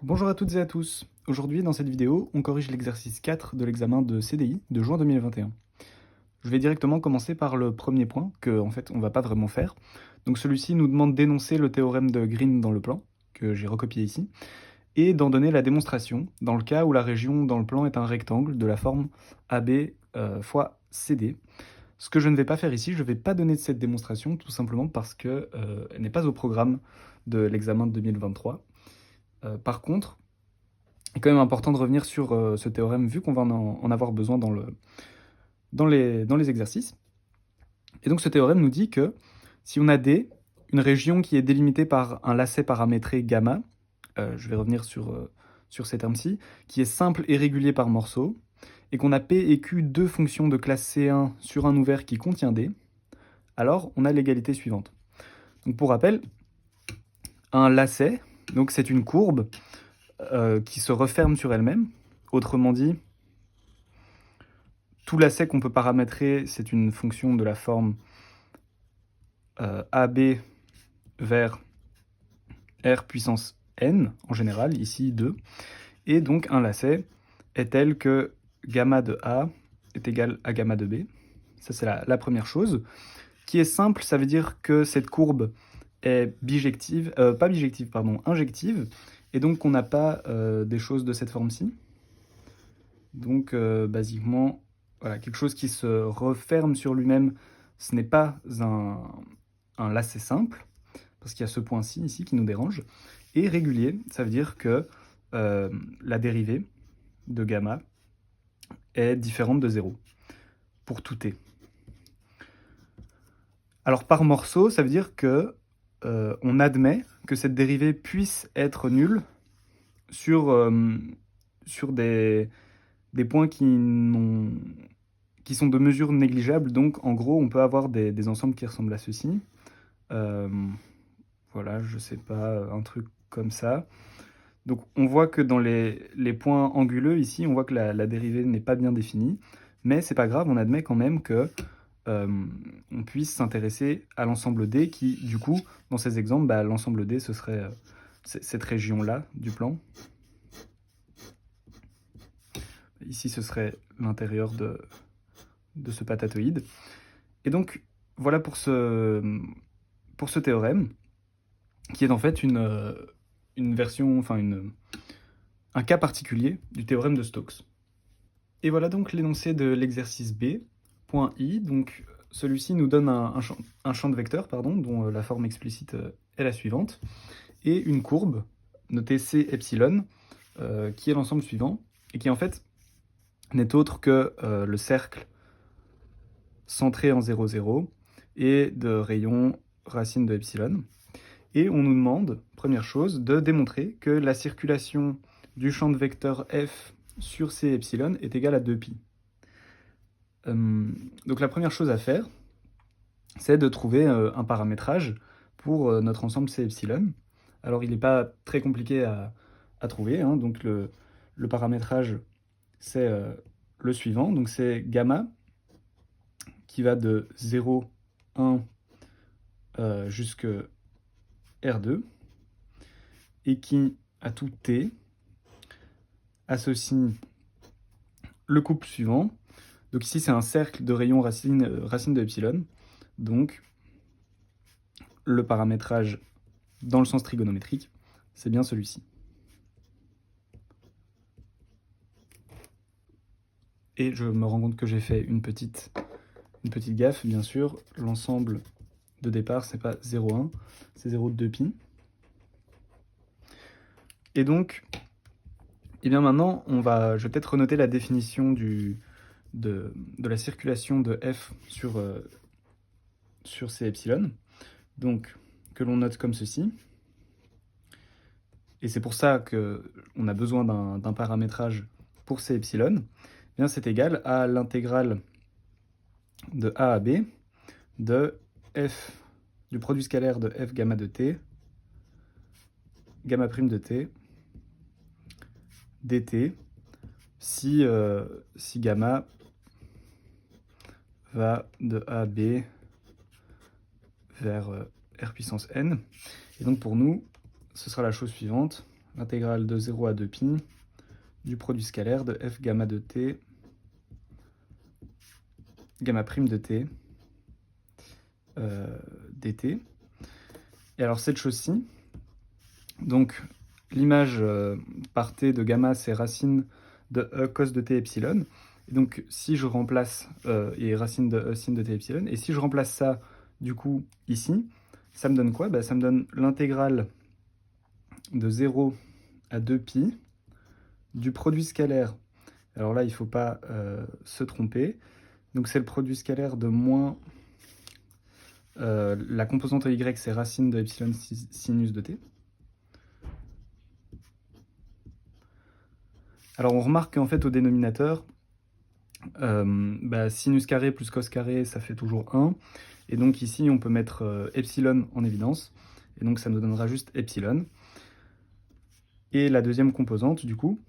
Bonjour à toutes et à tous. Aujourd'hui, dans cette vidéo, on corrige l'exercice 4 de l'examen de CDI de juin 2021. Je vais directement commencer par le premier point, que en fait on va pas vraiment faire. Donc celui-ci nous demande d'énoncer le théorème de Green dans le plan, que j'ai recopié ici, et d'en donner la démonstration, dans le cas où la région dans le plan est un rectangle de la forme AB fois CD. Ce que je ne vais pas faire ici, je ne vais pas donner de cette démonstration, tout simplement parce qu'elle n'est pas au programme de l'examen de 2023. Par contre, il est quand même important de revenir sur ce théorème, vu qu'on va en avoir besoin dans les exercices. Et donc ce théorème nous dit que si on a D, une région qui est délimitée par un lacet paramétré gamma, je vais revenir sur ces termes-ci, qui est simple et régulier par morceau, et qu'on a P et Q deux fonctions de classe C1 sur un ouvert qui contient D, alors on a l'égalité suivante. Donc pour rappel, un lacet, donc c'est une courbe qui se referme sur elle-même. Autrement dit, tout lacet qu'on peut paramétrer, c'est une fonction de la forme AB vers R puissance n, en général, ici 2. Et donc un lacet est tel que gamma de A est égal à gamma de B. Ça, c'est la première chose. Qui est simple, ça veut dire que cette courbe est bijective, pas bijective, pardon, injective, et donc on n'a pas des choses de cette forme-ci. Donc, basiquement, voilà, quelque chose qui se referme sur lui-même, ce n'est pas un lacet simple, parce qu'il y a ce point-ci, ici, qui nous dérange. Et régulier, ça veut dire que la dérivée de gamma est différente de 0, pour tout t. Alors, par morceau, ça veut dire que on admet que cette dérivée puisse être nulle sur des points qui sont de mesure négligeable. Donc, en gros, on peut avoir des ensembles qui ressemblent à ceci. Voilà, je sais pas, un truc comme ça. Donc, on voit que dans les points anguleux, ici, on voit que la dérivée n'est pas bien définie. Mais c'est pas grave, on admet quand même que on puisse s'intéresser à l'ensemble D, qui, du coup, dans ces exemples, l'ensemble D, ce serait cette région-là du plan. Ici, ce serait l'intérieur de ce patatoïde. Et donc, voilà pour ce théorème, qui est en fait une version, enfin un cas particulier du théorème de Stokes. Et voilà donc l'énoncé de l'exercice B, point I. Donc, celui-ci nous donne un champ de vecteurs, dont la forme explicite est la suivante, et une courbe, notée C epsilon, qui est l'ensemble suivant, et qui en fait n'est autre que le cercle centré en 0, 0, et de rayon racine de epsilon. Et on nous demande, première chose, de démontrer que la circulation du champ de vecteur f sur C epsilon est égale à 2pi. Donc la première chose à faire, c'est de trouver un paramétrage pour notre ensemble C epsilon. Alors il n'est pas très compliqué à trouver, hein. Donc le paramétrage, c'est le suivant. Donc c'est gamma qui va de 0, 1 jusqu'à R2, et qui, à tout t, associe le couple suivant. Donc ici, c'est un cercle de rayon racine de epsilon. Donc, le paramétrage dans le sens trigonométrique, c'est bien celui-ci. Et je me rends compte que j'ai fait une petite gaffe, bien sûr. L'ensemble de départ, c'est pas 0,1, c'est 0,2pi. Et donc, eh bien maintenant, je vais peut-être renoter la définition de la circulation de f sur ces epsilon. Donc, que l'on note comme ceci. Et c'est pour ça qu'on a besoin d'un paramétrage pour ces epsilon. Eh bien, c'est égal à l'intégrale de A à B de f du produit scalaire de f gamma de t, gamma prime de t, dt, si gamma va de A à B vers R puissance n. Et donc pour nous, ce sera la chose suivante. l'intégrale de 0 à 2π du produit scalaire de f gamma de t, gamma prime de t, dt. Et alors cette chose-ci, donc l'image par t de gamma, c'est racine de e cos de t epsilon. Et donc si je remplace, et racine de e sin de t epsilon, et si je remplace ça du coup ici, ça me donne quoi? Bah, ça me donne l'intégrale de 0 à 2π du produit scalaire. Alors là, il ne faut pas se tromper. Donc c'est le produit scalaire de moins la composante y, c'est racine de epsilon sinus de t. Alors on remarque qu'en fait au dénominateur, sinus carré plus cos carré, ça fait toujours 1. Et donc ici, on peut mettre epsilon en évidence. Et donc ça nous donnera juste epsilon. Et la deuxième composante, du coup,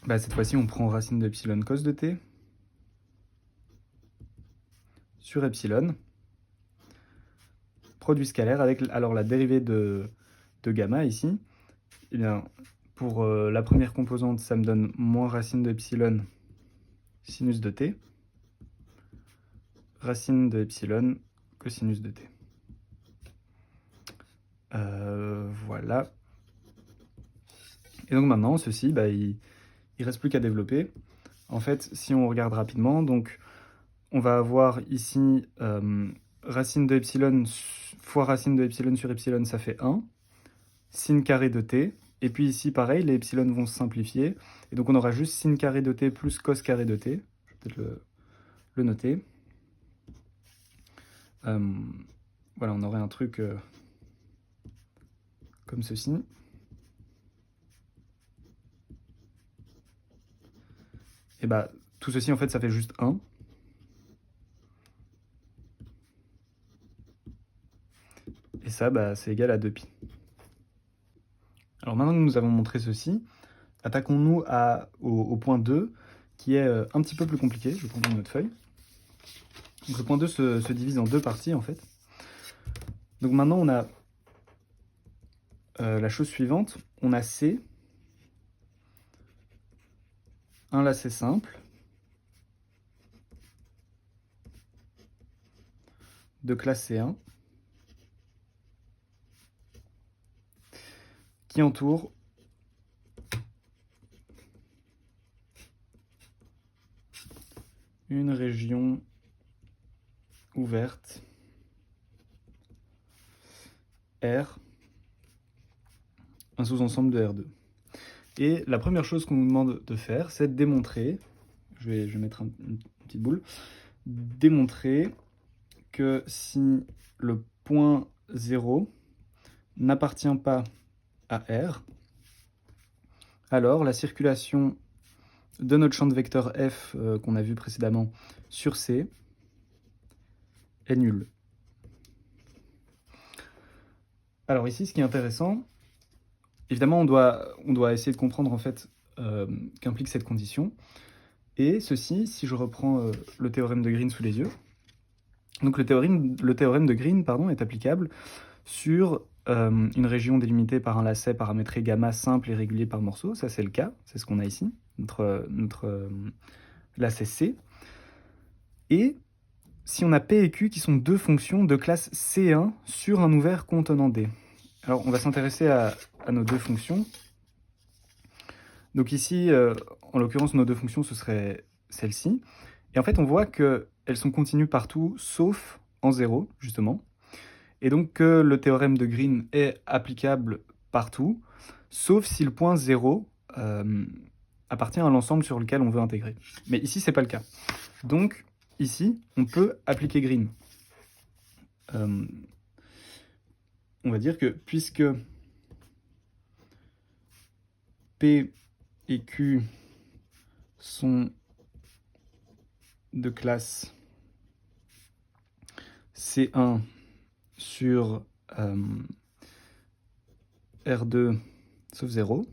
cette fois-ci, on prend racine de epsilon cos de t sur epsilon. Produit scalaire avec alors la dérivée de gamma ici. Eh bien, pour la première composante, ça me donne moins racine de epsilon sinus de t, racine de epsilon cosinus de t. Voilà. Et donc maintenant, ceci, il reste plus qu'à développer. En fait, si on regarde rapidement, donc on va avoir ici racine de epsilon fois racine de epsilon sur epsilon, ça fait 1. Sin carré de t. Et puis ici, pareil, les epsilon vont se simplifier. Et donc on aura juste sin carré de t plus cos carré de t. Je vais peut-être le noter. Voilà, on aurait un truc comme ceci. Et tout ceci, en fait, ça fait juste 1. Et ça, c'est égal à 2π. Alors maintenant que nous avons montré ceci, attaquons-nous au point 2, qui est un petit peu plus compliqué. Je vais prendre une autre feuille. Donc le point 2 se divise en deux parties, en fait. Donc maintenant, on a la chose suivante. On a C, un lacet simple, de classe C1, qui entoure une région ouverte R, un sous-ensemble de R2. Et la première chose qu'on nous demande de faire, c'est de démontrer, je vais mettre une petite boule, démontrer que si le point 0 n'appartient pas à R, alors la circulation de notre champ de vecteur F qu'on a vu précédemment sur C est nulle. Alors ici, ce qui est intéressant, évidemment, on doit essayer de comprendre en fait qu'implique cette condition. Et ceci, si je reprends le théorème de Green sous les yeux, donc le théorème de Green est applicable sur une région délimitée par un lacet paramétré gamma simple et régulier par morceau. Ça, c'est le cas, c'est ce qu'on a ici, notre lacet C. Et si on a P et Q qui sont deux fonctions de classe C1 sur un ouvert contenant D. Alors, on va s'intéresser à nos deux fonctions. Donc ici, en l'occurrence, nos deux fonctions, ce serait celle-ci. Et en fait, on voit qu'elles sont continues partout, sauf en 0, justement. Et donc que le théorème de Green est applicable partout, sauf si le point 0 appartient à l'ensemble sur lequel on veut intégrer. Mais ici, ce n'est pas le cas. Donc, ici, on peut appliquer Green. On va dire que puisque P et Q sont de classe C1 sur R2 sauf 0,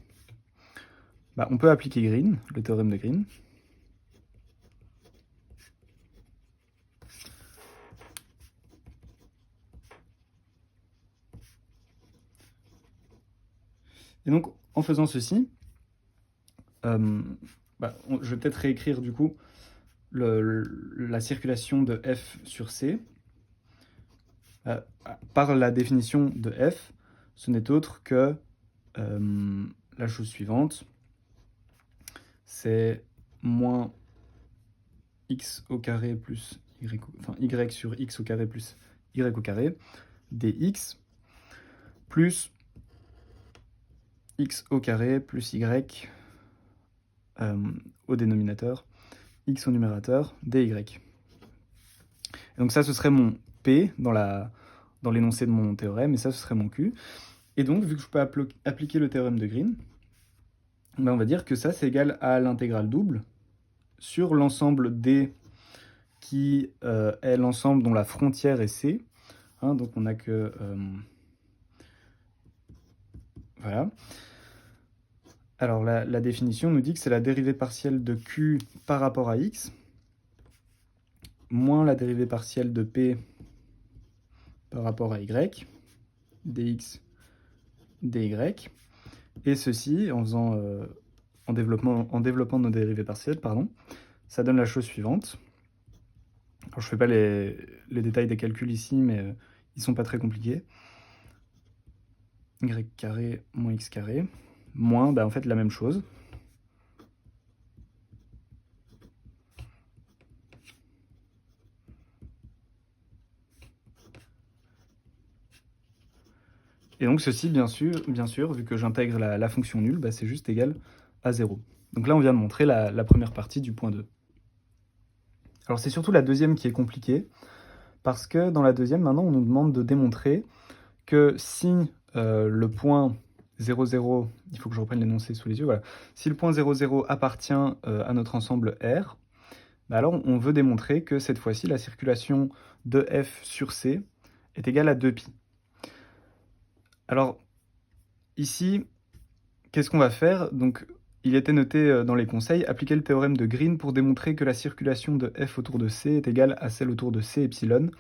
on peut appliquer Green, le théorème de Green. Et donc, en faisant ceci, je vais peut-être réécrire du coup la circulation de f sur c. Par la définition de f, ce n'est autre que la chose suivante, c'est moins x au carré plus y, enfin y sur x au carré plus y au carré, dx, plus x au carré plus y au dénominateur, x au numérateur, dy. Et donc ça, ce serait mon P dans l'énoncé de mon théorème, et ça, ce serait mon Q. Et donc, vu que je peux appliquer le théorème de Green, ben on va dire que ça, c'est égal à l'intégrale double sur l'ensemble D qui est l'ensemble dont la frontière est C. Hein, donc on n'a que... voilà. Alors la définition nous dit que c'est la dérivée partielle de Q par rapport à X, moins la dérivée partielle de P par rapport à Y, dx, dy, et ceci, en développant nos dérivées partielles, ça donne la chose suivante. Alors je ne fais pas les détails des calculs ici, mais ils ne sont pas très compliqués. Y carré moins x carré, moins, en fait, la même chose. Et donc ceci, bien sûr, vu que j'intègre la fonction nulle, c'est juste égal à 0. Donc là, on vient de montrer la première partie du point 2. Alors c'est surtout la deuxième qui est compliquée, parce que dans la deuxième, maintenant, on nous demande de démontrer que si le point 0, 0, il faut que je reprenne l'énoncé sous les yeux, voilà. Si le point 0, 0 appartient à notre ensemble R, alors on veut démontrer que cette fois-ci, la circulation de f sur C est égale à 2π. Alors, ici, qu'est-ce qu'on va faire? Donc, il était noté dans les conseils, appliquer le théorème de Green pour démontrer que la circulation de f autour de C est égale à celle autour de C epsilon,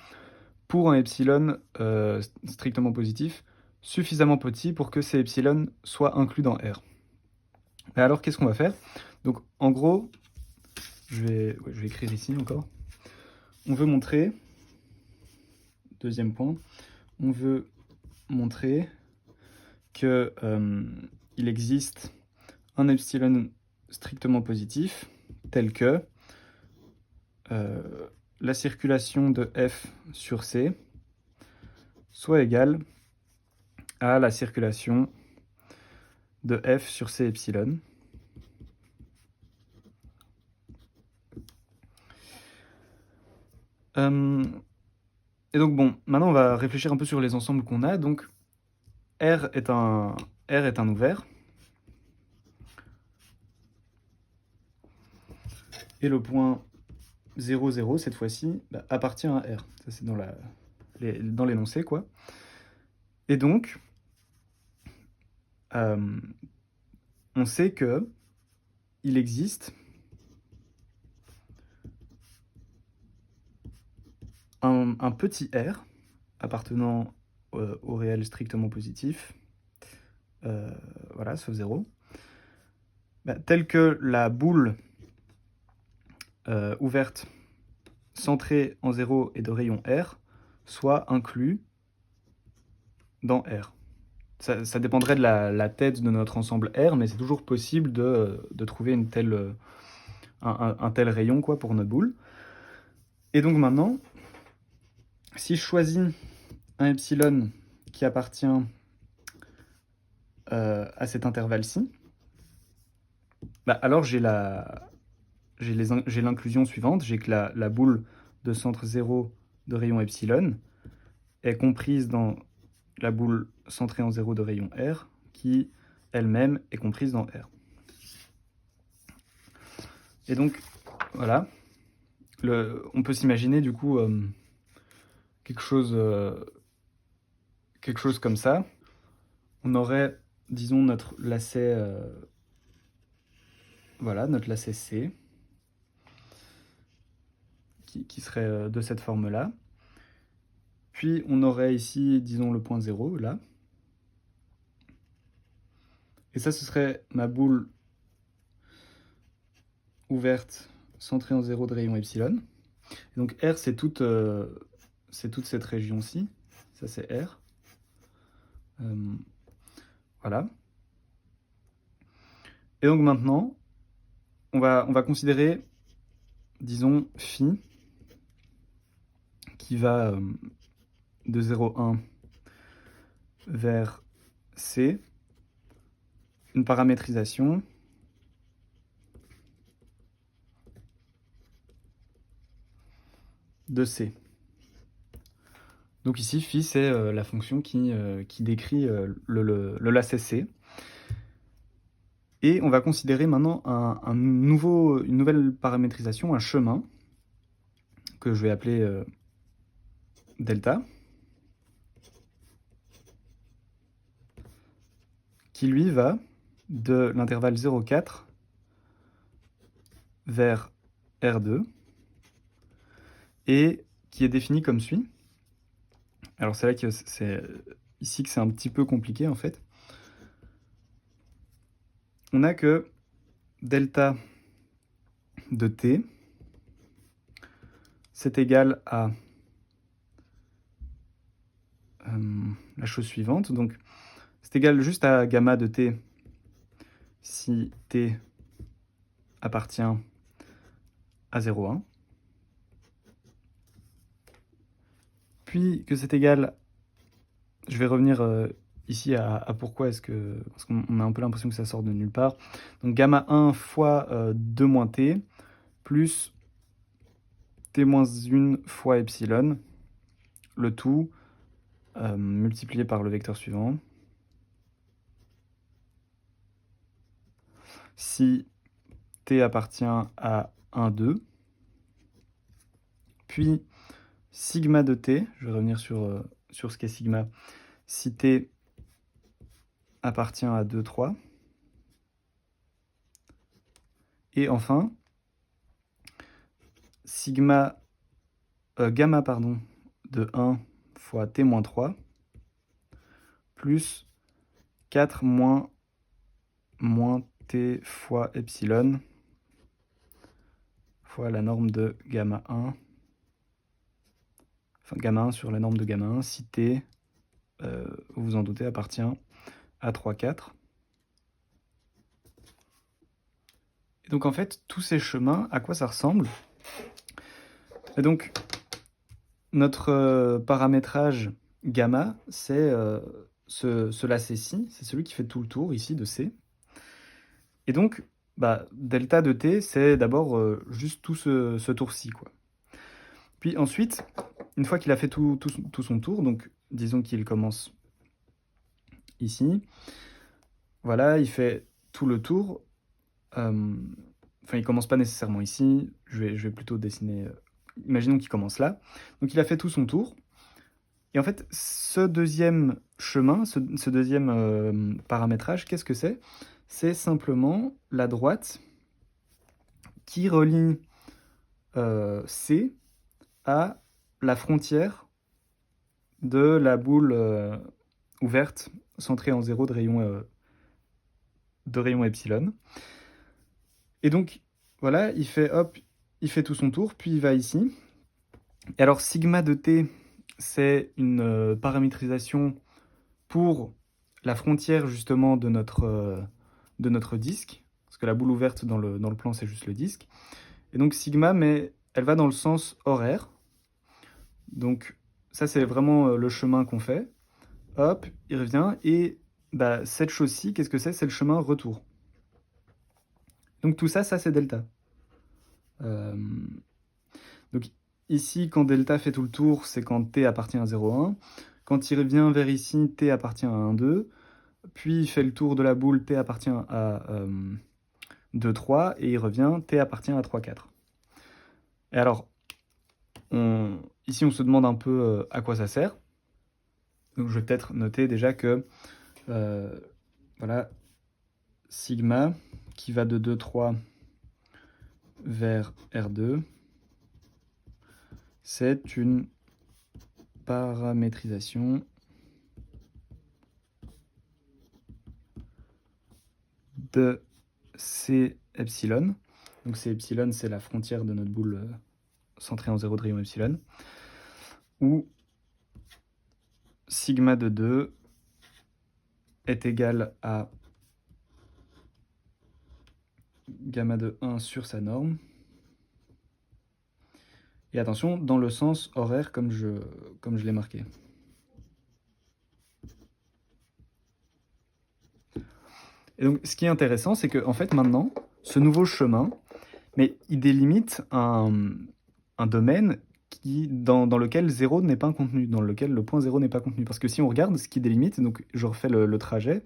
pour un epsilon strictement positif, suffisamment petit pour que C epsilon soit inclus dans R. Mais alors, qu'est-ce qu'on va faire? Donc, en gros, je vais écrire ici encore. On veut montrer, deuxième point, on veut montrer que il existe un epsilon strictement positif tel que la circulation de f sur C soit égale à la circulation de f sur C epsilon. Et donc bon, maintenant on va réfléchir un peu sur les ensembles qu'on a. Donc R est un ouvert. Et le point 0, 0, cette fois-ci, appartient à R. Ça, c'est dans l'énoncé, quoi. Et donc, on sait que il existe un petit r appartenant au réel strictement positif, voilà, sauf 0, tel que la boule ouverte centrée en 0 et de rayon R soit inclus dans R. Ça dépendrait de la tête de notre ensemble R, mais c'est toujours possible de trouver un tel rayon, quoi, pour notre boule. Et donc maintenant, si je choisis un epsilon qui appartient à cet intervalle-ci, alors j'ai l'inclusion suivante, j'ai que la boule de centre 0 de rayon epsilon est comprise dans la boule centrée en 0 de rayon R, qui elle-même est comprise dans R. Et donc, voilà, on peut s'imaginer du coup quelque chose comme ça. On aurait, disons, notre lacet, voilà, notre lacet C, qui serait de cette forme-là. Puis on aurait ici, disons, le point 0, là. Et ça, ce serait ma boule ouverte centrée en 0 de rayon epsilon. Et donc R, c'est toute cette région-ci. Ça, c'est R. Voilà. Et donc maintenant, on va considérer, disons, phi, qui va de 0,1 vers C, une paramétrisation de C. Donc ici, phi, c'est la fonction qui décrit le lacet C. Et on va considérer maintenant une nouvelle paramétrisation, un chemin, que je vais appeler delta, qui lui va de l'intervalle 0,4 vers R2, et qui est défini comme suit. Alors c'est là que c'est ici que c'est un petit peu compliqué en fait. On a que delta de t, c'est égal à la chose suivante. Donc c'est égal juste à gamma de t si t appartient à 0,1. Puis que c'est égal, je vais revenir ici à pourquoi est-ce que, parce qu'on a un peu l'impression que ça sort de nulle part. Donc gamma 1 fois 2 moins t, plus t-1 fois epsilon, le tout multiplié par le vecteur suivant. Si t appartient à 1, 2, puis sigma de t, je vais revenir sur ce qu'est sigma, si t appartient à 2, 3, et enfin, gamma de 1 fois t-3, plus 4 moins t fois epsilon, fois la norme de gamma 1, enfin gamma 1 sur la norme de gamma 1, si t, vous vous en doutez, appartient à 3, 4. Et donc en fait, tous ces chemins, à quoi ça ressemble? Et donc, notre paramétrage gamma, c'est ce lacet-ci, c'est celui qui fait tout le tour ici de C. Et donc, delta de t, c'est d'abord juste tout ce tour-ci, quoi. Puis ensuite, une fois qu'il a fait tout son tour, donc disons qu'il commence ici, voilà, il fait tout le tour. Enfin, il commence pas nécessairement ici, je vais plutôt dessiner, imaginons qu'il commence là. Donc il a fait tout son tour. Et en fait, ce deuxième chemin, ce deuxième paramétrage, qu'est-ce que c'est? C'est simplement la droite qui relie C à la frontière de la boule ouverte centrée en 0 de rayon epsilon. Et donc, voilà, il fait tout son tour, puis il va ici. Et alors, sigma de t, c'est une paramétrisation pour la frontière, justement, de notre disque, parce que la boule ouverte dans le plan, c'est juste le disque. Et donc, sigma, mais elle va dans le sens horaire. Donc, ça, c'est vraiment le chemin qu'on fait. Hop, il revient, et cette chose-ci, qu'est-ce que c'est? C'est le chemin retour. Donc, tout ça, c'est delta. Donc ici, quand delta fait tout le tour, c'est quand t appartient à 0,1. Quand il revient vers ici, t appartient à 1,2. Puis il fait le tour de la boule, t appartient à 2,3. Et il revient, t appartient à 3,4. Et alors, ici, on se demande un peu à quoi ça sert. Donc je vais peut-être noter déjà que, voilà, sigma, qui va de 2,3 vers R2, c'est une paramétrisation de C epsilon. Donc C epsilon, c'est la frontière de notre boule centrée en 0 de rayon epsilon. Où sigma de 2 est égal à gamma de 1 sur sa norme. Et attention, dans le sens horaire comme je l'ai marqué. Et donc, ce qui est intéressant, c'est que en fait, maintenant, ce nouveau chemin, mais il délimite un domaine dans lequel 0 n'est pas contenu, dans lequel le point 0 n'est pas contenu. Parce que si on regarde ce qui délimite, donc je refais le trajet,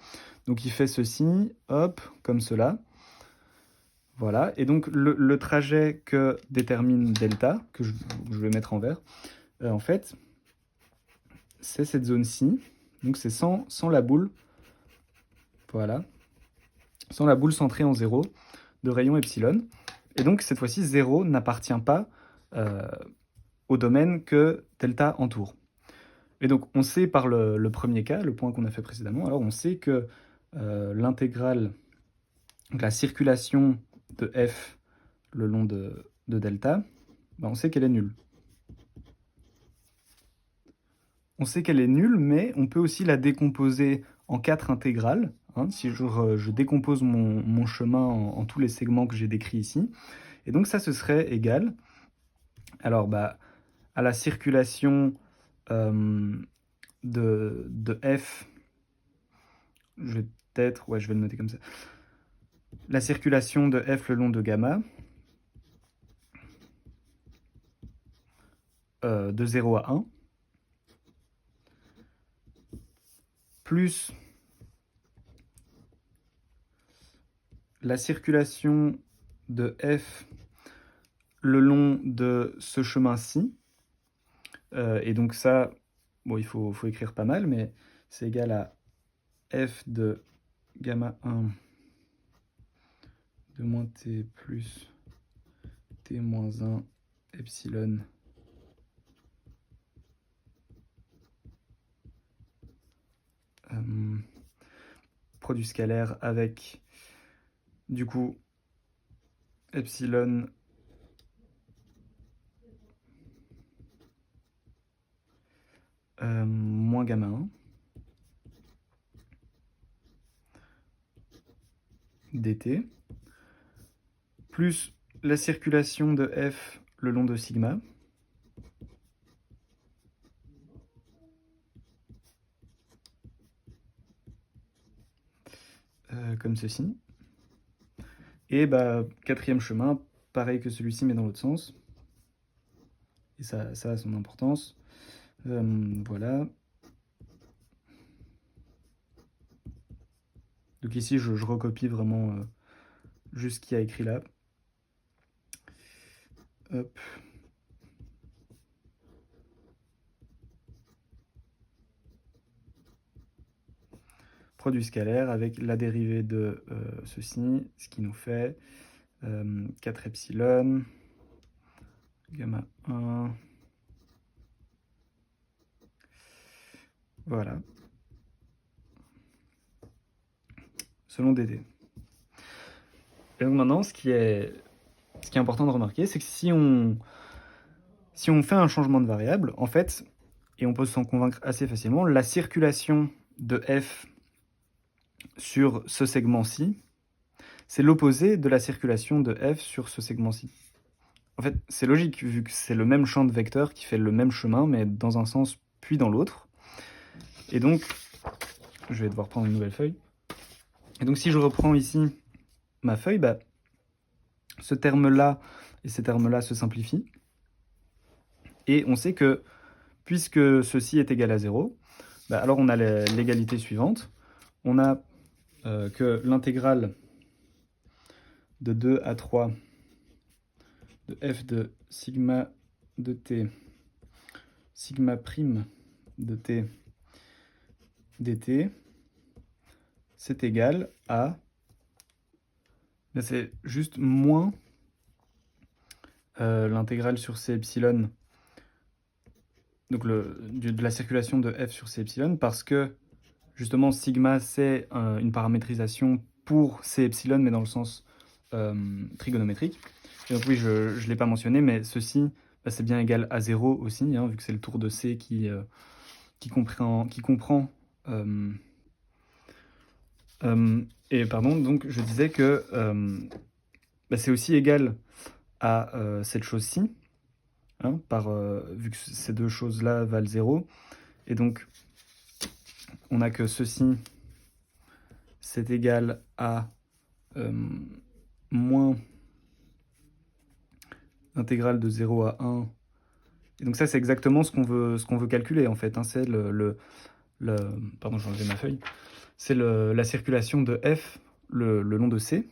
donc il fait ceci, hop, comme cela. Voilà, et donc le trajet que détermine delta, que je vais mettre en vert, en fait, c'est cette zone-ci, donc c'est sans la boule, voilà, sans la boule centrée en 0 de rayon epsilon. Et donc cette fois-ci, 0 n'appartient pas au domaine que delta entoure. Et donc on sait par le premier cas, le point qu'on a fait précédemment, alors on sait que l'intégrale, la circulation de f le long de delta, ben on sait qu'elle est nulle. On sait qu'elle est nulle, mais on peut aussi la décomposer en 4 intégrales. Hein, si je décompose mon chemin en tous les segments que j'ai décrits ici. Et donc ça, ce serait égal, alors, à la circulation de f, je vais peut-être, ouais, je vais le noter comme ça. La circulation de f le long de gamma, de 0 à 1, plus la circulation de f le long de ce chemin-ci. Et donc ça, bon, il faut écrire pas mal, mais c'est égal à f de gamma 1 de moins t plus t moins 1 epsilon produit scalaire avec, du coup, epsilon moins gamma 1 dt, plus la circulation de f le long de sigma, comme ceci. Et quatrième chemin, pareil que celui-ci, mais dans l'autre sens. Et ça a son importance. Voilà. Donc ici, je recopie vraiment juste ce qu'il y a écrit là. Hop. Produit scalaire avec la dérivée de ceci, ce qui nous fait 4 epsilon, gamma 1, voilà, selon dt. Et donc maintenant, ce qui est important de remarquer, c'est que si on fait un changement de variable, en fait, et on peut s'en convaincre assez facilement, la circulation de f sur ce segment-ci, c'est l'opposé de la circulation de f sur ce segment-ci. En fait, c'est logique, vu que c'est le même champ de vecteurs qui fait le même chemin, mais dans un sens puis dans l'autre. Et donc, je vais devoir prendre une nouvelle feuille. Et donc, si je reprends ici ma feuille, ce terme-là et ces termes-là se simplifient. Et on sait que, puisque ceci est égal à 0, alors on a l'égalité suivante. On a que l'intégrale de 2 à 3 de f de sigma de t, sigma prime de t dt, c'est égal à, c'est juste moins l'intégrale sur c epsilon, donc de la circulation de f sur c epsilon, parce que justement sigma c'est une paramétrisation pour C epsilon, mais dans le sens trigonométrique. Et donc oui, je ne l'ai pas mentionné, mais ceci, bah, c'est bien égal à 0 aussi, hein, vu que c'est le tour de C qui comprend et pardon, donc je disais que bah, c'est aussi égal à cette chose-ci, hein, vu que ces deux choses-là valent 0. Et donc, on a que ceci, c'est égal à moins intégrale de 0 à 1. Et donc ça, c'est exactement ce qu'on veut calculer, en fait. Hein, c'est pardon, j'ai enlevé ma feuille. C'est la circulation de F le long de C.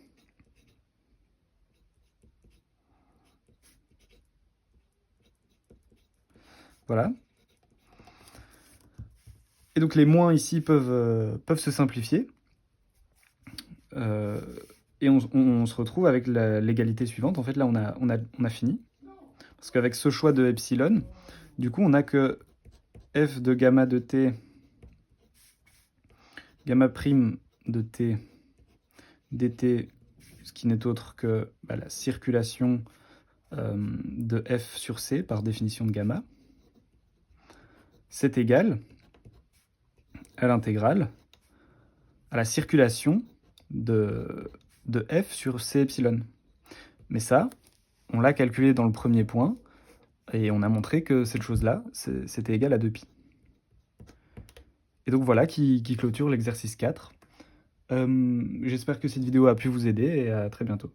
Voilà. Et donc les moins ici peuvent se simplifier. Et on se retrouve avec l'égalité suivante. En fait, là, on a fini. Parce qu'avec ce choix de epsilon, du coup, on a que f de gamma de t, gamma prime de t, dt, ce qui n'est autre que la circulation de f sur c par définition de gamma, c'est égal à l'intégrale, à la circulation de f sur c epsilon. Mais ça, on l'a calculé dans le premier point, et on a montré que cette chose-là, c'était égal à 2π. Et donc voilà qui clôture l'exercice 4. J'espère que cette vidéo a pu vous aider, et à très bientôt.